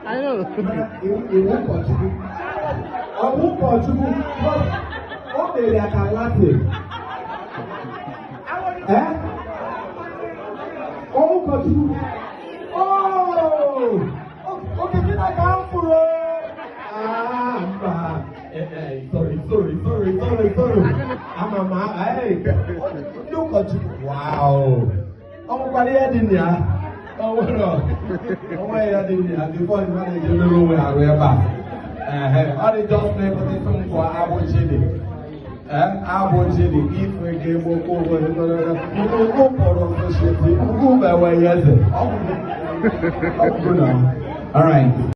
I know. Sorry. Look at you. Wow. Oh, before the manager know where I wear back. All the just never different for Abu Chili. Abu Chili, if we gave over, you go for the shit. You go by way, yes. All right.